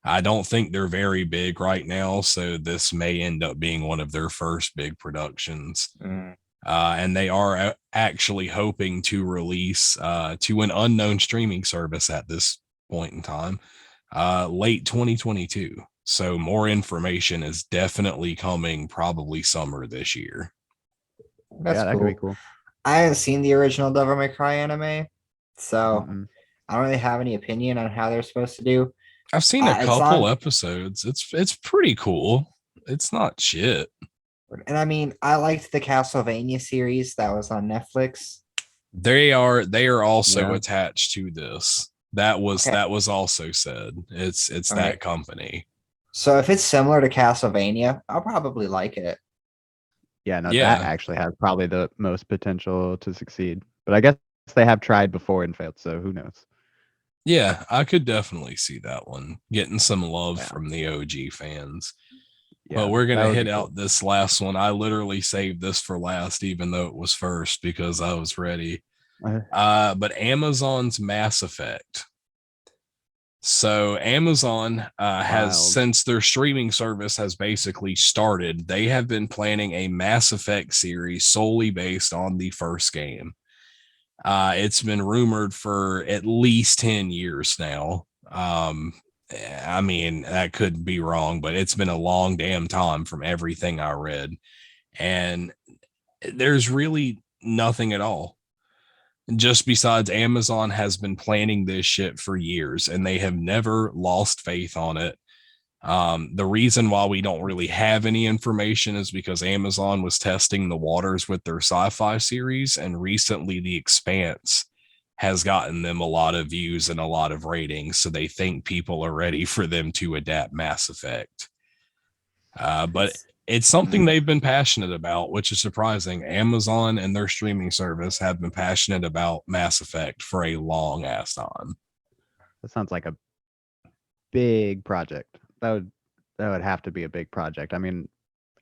I don't think they're very big right now, so this may end up being one of their first big productions. And they are actually hoping to release to an unknown streaming service at this point in time, late 2022. So more information is definitely coming, probably summer this year.
That's
that
cool.
could be cool.
I haven't seen the original Devil May Cry anime, so
Mm-mm.
I don't really have any opinion on how they're supposed to do.
I've seen a
It's
couple
on-
episodes. It's pretty cool. It's not shit.
And I mean, I liked the Castlevania series that was on Netflix.
They are also
Yeah.
attached to this. That was
Okay.
also said. It's
All
that
right.
company.
So if it's similar to Castlevania, I'll probably like it.
Yeah, no,
Yeah.
that actually has probably the most potential to succeed. But I guess they have tried before and failed, so who knows?
Yeah, I could definitely see that one getting some love
Yeah.
from the OG fans.
Yeah,
But we're
that
gonna
would
hit
be cool.
out this last one. I literally saved this for last, even though it was first, because I was ready. But Amazon's Mass Effect. So Amazon has,
Wild.
since their streaming service has basically started, they have been planning a Mass Effect series solely based on the first game. It's been rumored for at least 10 years now. I mean, that could be wrong, but it's been a long damn time from everything I read. And there's really nothing at all. Just besides Amazon has been planning this shit for years and they have never lost faith on it. The reason why we don't really have any information is because Amazon was testing the waters with their sci-fi series, and recently The Expanse has gotten them a lot of views and a lot of ratings, so they think people are ready for them to adapt Mass Effect. But it's something they've been passionate about, which is surprising. Amazon and their streaming service have been passionate about Mass Effect for a long ass time.
That sounds like a big project. That would have to be a big project. I mean,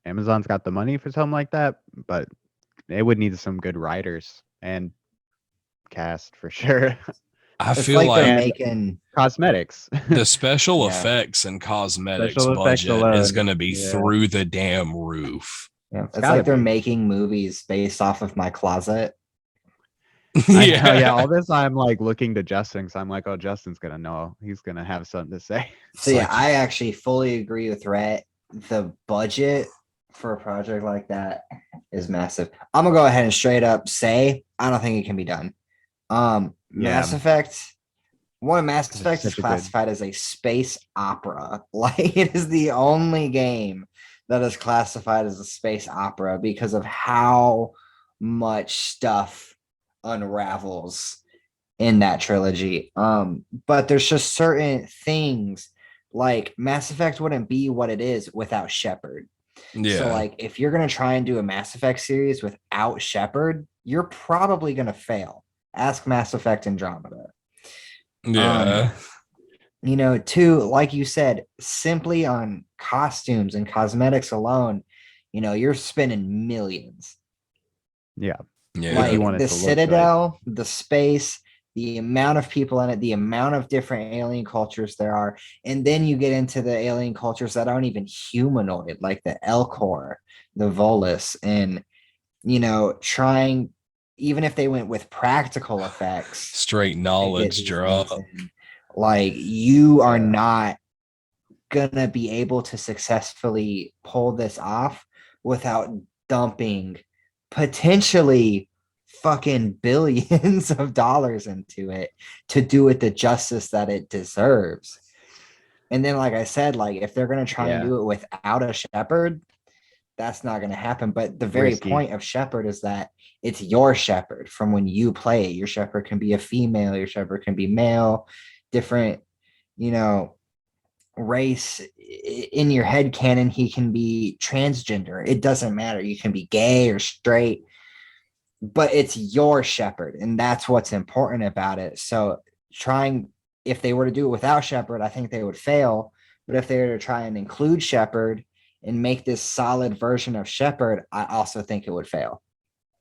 Amazon's got the money for something like that, but it would need some good writers and cast for sure.
I
It's
feel
like they're
like
making
Cosmetics.
the special
Yeah.
effects and cosmetics
Special effects
budget is
alone.
going to be
Yeah.
through the damn roof.
Yeah, it's
gotta
like they're
be.
making movies based off of my closet.
I know, yeah. All this I'm like looking to Justin, so I'm like, oh, Justin's gonna know. He's gonna have something to say.
So yeah, I actually fully agree with Rhett. The budget for a project like that is massive. I'm gonna go ahead and straight up say I don't think it can be done. Mass Effect. One of Mass Effect is classified as a space opera. Like it is the only game that is classified as a space opera because of how much stuff unravels in that trilogy. But there's just certain things like Mass Effect wouldn't be what it is without Shepard.
Yeah.
So like if you're gonna try and do a Mass Effect series without Shepard, you're probably gonna fail. Ask Mass Effect Andromeda.
Yeah.
You know, too, like you said, simply on costumes and cosmetics alone, you know, you're spending millions.
Yeah.
Yeah.
Like
you want it
the
to look
Citadel, the space, the amount of people in it, the amount of different alien cultures there are. And then you get into the alien cultures that aren't even humanoid, like the Elcor, the Volus, and, you know, trying, even if they went with practical effects,
straight knowledge drop.
Like you are not gonna be able to successfully pull this off without dumping potentially fucking billions of dollars into it to do it the justice that it deserves. And then, like I said, like if they're gonna try and do it without a Shepard, that's not gonna happen. But the very point of Shepard is that it's your Shepard from when you play it. Your Shepard can be a female, your Shepard can be male, different, you know, race. In your head canon, he can be transgender. It doesn't matter. You can be gay or straight, but it's your Shepard, and that's what's important about it. So if they were to do it without Shepard, I think they would fail. But if they were to try and include Shepard and make this solid version of Shepard, I also think it would fail.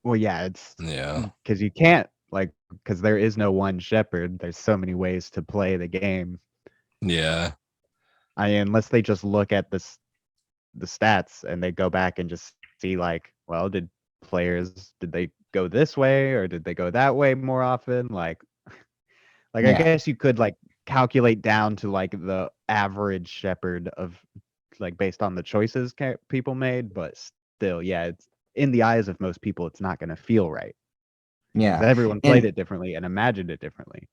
Well, yeah, because you can't because there is no one Shepard. There's so many ways to play the game.
Yeah.
Unless they just look at the stats and they go back and just see well, did they go this way or did they go that way more often? I guess you could calculate down to the average Shepard of based on the choices people made, but still, yeah, it's in the eyes of most people, it's not going to feel right.
Yeah,
everyone played it differently and imagined it differently.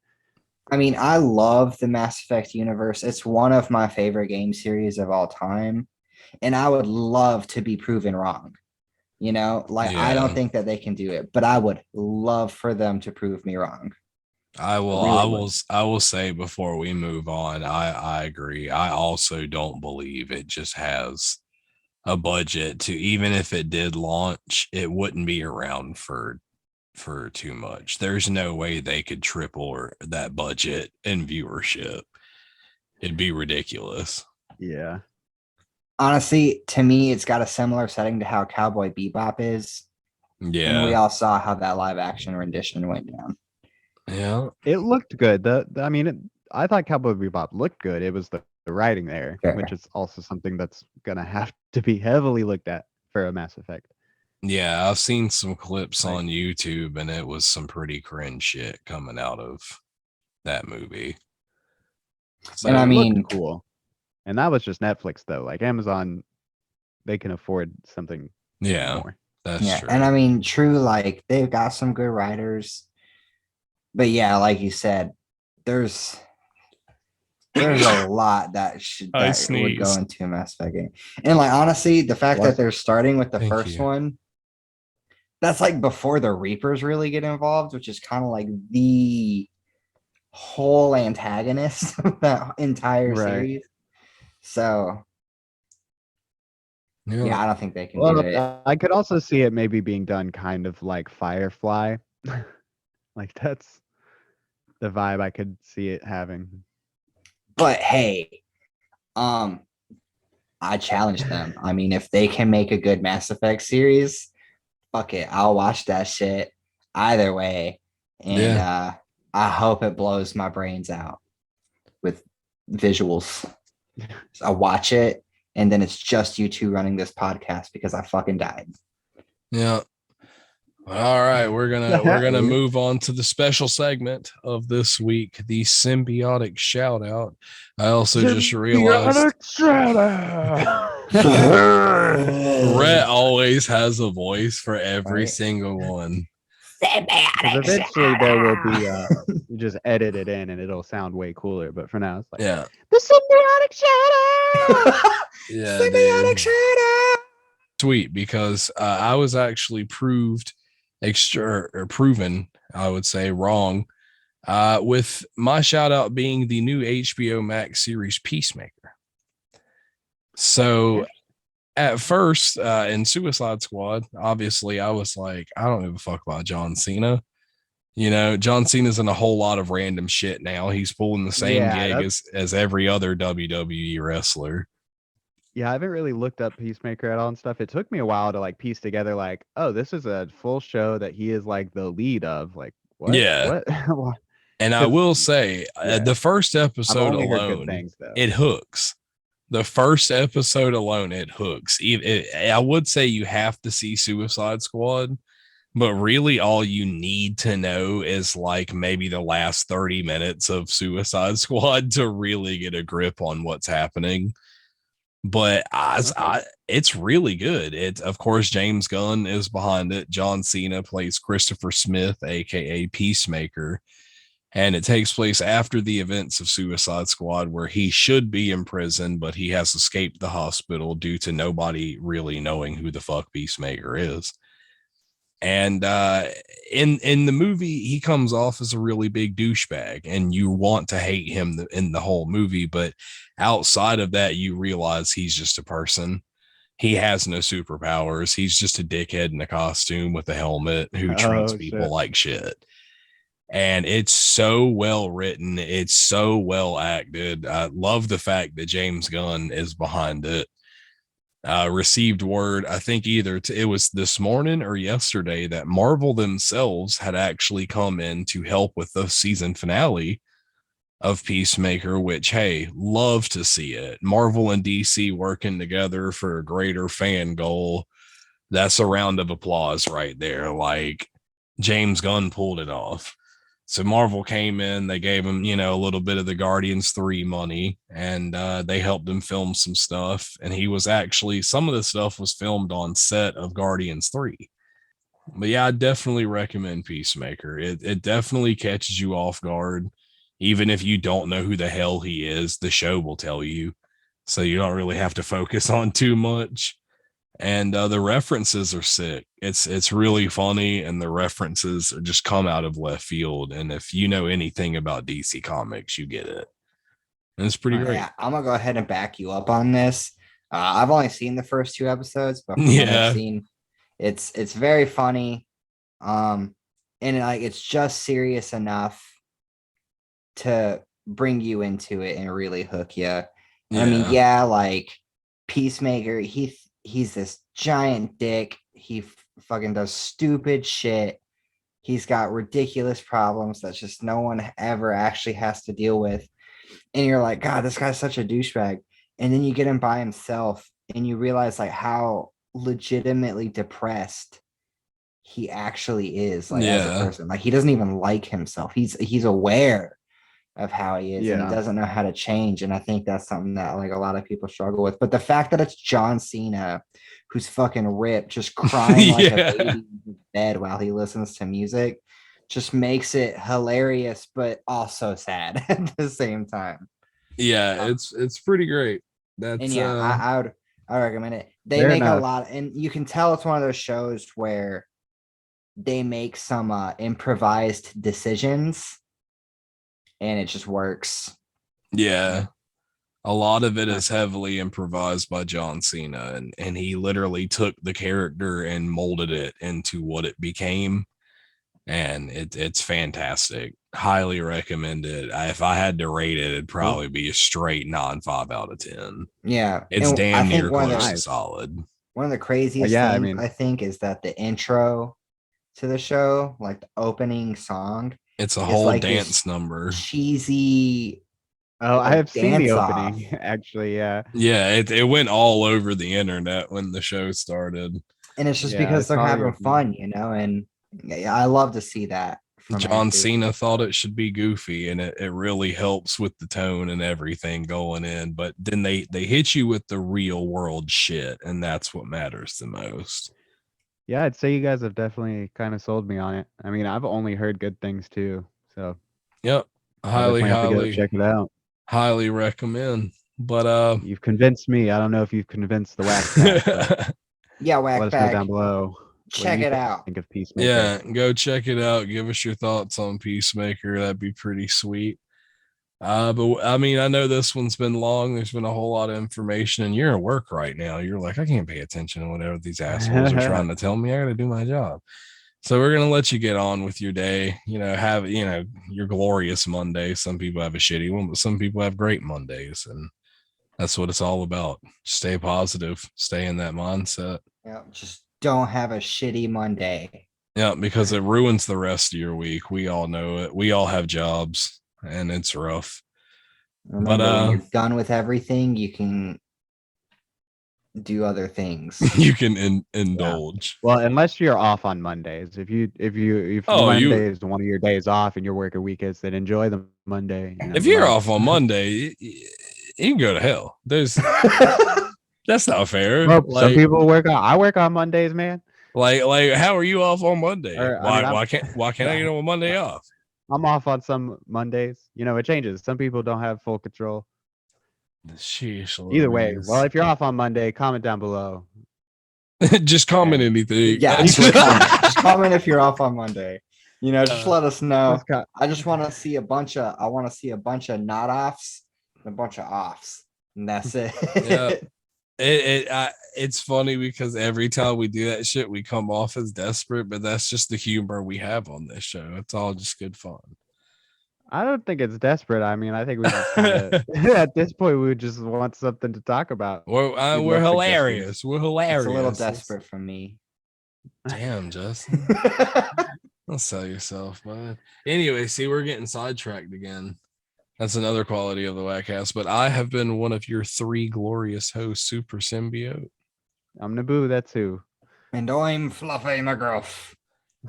I mean, I love the Mass Effect universe. It's one of my favorite game series of all time. And I would love to be proven wrong. You know, I don't think that they can do it, but I would love for them to prove me wrong.
I will say before we move on, I agree. I also don't believe it just has a budget to, even if it did launch, it wouldn't be around for too much. There's no way they could triple that budget in viewership. It'd be ridiculous.
Yeah.
Honestly, to me, it's got a similar setting to how Cowboy Bebop is.
Yeah.
And we all saw how that live action rendition went down.
Yeah. It looked good. I thought Cowboy Bebop looked good. It was the writing there, which is also something that's going to have to be heavily looked at for a Mass Effect.
Yeah, I've seen some clips on YouTube, and it was some pretty cringe shit coming out of that movie.
So, and I mean, cool. And that was just Netflix, though. Amazon, they can afford something more.
That's true.
And I mean, true, they've got some good writers. But yeah, like you said, there's a lot that would go into a Mass Effect game. And honestly, the fact that they're starting with the first one, that's before the Reapers really get involved, which is kind of the whole antagonist of that entire series. So Yeah, I don't think they can do
Well,
it.
I could also see it maybe being done kind of like Firefly. Like that's the vibe I could see it having.
But hey, um, I challenge them. I mean, if they can make a good Mass Effect series, fuck it, I'll watch that shit either way. And
Yeah.
I hope it blows my brains out with visuals. So I watch it, and then it's just you two running this podcast because I fucking died.
Yeah. All right, we're gonna move on to the special segment of this week, the symbiotic shout out. I also just realized Rhett always has a voice for every
Right.
single one.
Eventually there will be you just edit it in and it'll sound way cooler. But for now it's like
Yeah.
the symbiotic shadow.
Yeah,
Symbiotic
dude.
shadow.
Sweet, because I was actually proven, I would say, wrong. With my shout out being the new HBO Max series Peacemaker. So at first, in Suicide Squad, obviously I was like, I don't give a fuck about John Cena. You know, John Cena's in a whole lot of random shit now. He's pulling the same
Yeah,
gig as every other WWE wrestler.
Yeah, I haven't really looked up Peacemaker at all and stuff. It took me a while to like piece together like, oh, this is a full show that he is like the lead of. Like, what?
Yeah.
What?
And I
'Cause,
will say,
yeah,
the first
I've
episode
only heard good
alone,
things though.
it hooks. The first episode alone, it hooks. I would say you have to see Suicide Squad, but really all you need to know is like maybe the last 30 minutes of Suicide Squad to really get a grip on what's happening. But it's really good. It's, of course, James Gunn is behind it. John Cena plays Christopher Smith, aka Peacemaker, and it takes place after the events of Suicide Squad, where he should be in prison, but he has escaped the hospital due to nobody really knowing who the fuck Peacemaker is. And in the movie, he comes off as a really big douchebag, and you want to hate him in the whole movie. But outside of that, you realize he's just a person. He has no superpowers. He's just a dickhead in a costume with a helmet who treats people
Shit.
like shit. And it's so well written. It's so well acted. I love the fact that James Gunn is behind it. Received word, I think either it was this morning or yesterday, that Marvel themselves had actually come in to help with the season finale of Peacemaker, which, hey, love to see it. Marvel and DC working together for a greater fan goal. That's a round of applause right there. Like, James Gunn pulled it off. So Marvel came in, they gave him, a little bit of the Guardians 3 money, and they helped him film some stuff. And he was actually, some of the stuff was filmed on set of Guardians 3. But yeah, I definitely recommend Peacemaker. It definitely catches you off guard. Even if you don't know who the hell he is, the show will tell you. So you don't really have to focus on too much. And the references are sick. It's really funny, and the references are just come out of left field. And if you know anything about DC Comics, you get it. And it's pretty great.
Yeah, I'm gonna go ahead and back you up on this. I've only seen the first 2 episodes, but from what I've seen, it's very funny. And like it's just serious enough to bring you into it and really hook you. And I mean, yeah, like Peacemaker, he's this giant dick. He fucking does stupid shit. He's got ridiculous problems that just no one ever actually has to deal with. And you're like, God, this guy's such a douchebag. And then you get him by himself and you realize like how legitimately depressed he actually is, like as a person. Like he doesn't even like himself. He's aware of how he is and he doesn't know how to change. And I think that's something that like a lot of people struggle with. But the fact that it's John Cena who's fucking ripped, just crying like a baby in his bed while he listens to music, just makes it hilarious, but also sad at the same time.
Yeah, it's pretty great. That's
and yeah, I recommend it. They make a lot, and you can tell it's one of those shows where they make some improvised decisions, and it just works.
Yeah. A lot of it is heavily improvised by John Cena, and he literally took the character and molded it into what it became. And it's fantastic. Highly recommend it. If I had to rate it, it'd probably be a straight 5 out of 10.
Yeah,
It's
and I
damn
think
near
one of
close
the
to solid.
one of the craziest
Yeah, I
things
mean-
I think is that the intro to the show, like the opening song,
It's a
It's
whole
like this
dance number.
cheesy.
Oh, I
like,
have seen the
dance
opening,
off.
actually. Yeah.
Yeah, it went all over the internet when the show started.
And it's just
Yeah, I
because they're
saw the
having
opening.
fun, and yeah, I love to see that from
John
actors.
Cena thought it should be goofy, and it really helps with the tone and everything going in. But then they hit you with the real world shit, and that's what matters the most.
Yeah, I'd say you guys have definitely kind of sold me on it. I mean, I've only heard good things too, so
Yep,
I'll definitely have to go check it out.
highly recommend. But
You've convinced me. I don't know if you've convinced the WAKPAK, but
Yeah,
let us know down
WAKPAK.
below. what
Check
you
it out.
Think of Peacemaker.
yeah, go check it out. Give us your thoughts on Peacemaker. That'd be pretty sweet. But I mean, I know this one's been long. There's been a whole lot of information, and you're at work right now. You're like, I can't pay attention to whatever these assholes are trying to tell me. I got to do my job. So we're gonna let you get on with your day. Have your glorious Monday. Some people have a shitty one, but some people have great Mondays, and that's what it's all about. Stay positive. Stay in that mindset.
Yeah, just don't have a shitty Monday.
Yeah, because it ruins the rest of your week. We all know it. We all have jobs, and it's rough.
Remember, when you're done with everything, you can do other things.
You can indulge.
Well, unless you're off on Mondays. If Monday is one of your days off and you're working weekends, then enjoy the Monday.
If you're off on Monday, you can go to hell. That's not fair.
Well, some people work on. I work on Mondays, man.
Like, how are you off on Monday?
Why
can't I get on Monday off?
I'm off on some Mondays. It changes. Some people don't have full control.
Sheesh,
Either way, well, if you're off on Monday, comment down below.
just comment anything.
Yeah, just comment if you're off on Monday. Just let us know. I just want to see a bunch of not offs and a bunch of offs, and that's it.
Yeah. It's funny because every time we do that shit, we come off as desperate, but that's just the humor we have on this show. It's all just good fun.
I don't think it's desperate. I mean, I think we just at this point we just want something to talk about.
We're hilarious. We're hilarious.
It's a little desperate for me.
Damn, Justin. Don't sell yourself, bud. Anyway, see, we're getting sidetracked again. That's another quality of the WAKcast. But I have been one of your 3 glorious hosts, Super Symbiote.
I'm NabooThatsWhoo.
And I'm Fluffy McGruff.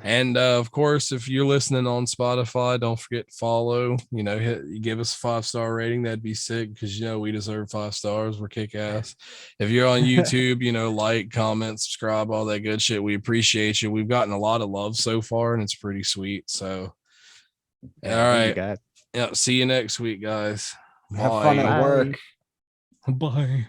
And of course, if you're listening on Spotify, don't forget to follow. Give us a 5-star rating. That'd be sick because we deserve 5 stars. We're kick ass. If you're on YouTube, like, comment, subscribe, all that good shit. We appreciate you. We've gotten a lot of love so far, and it's pretty sweet. So, all right,
guys.
Yeah. See you next week, guys.
Have fun at work.
Bye.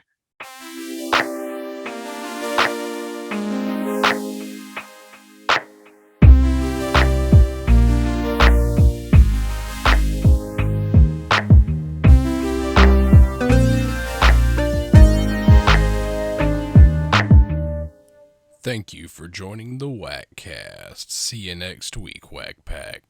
Thank you for joining the WAKcast. See you next week, WAKPAK.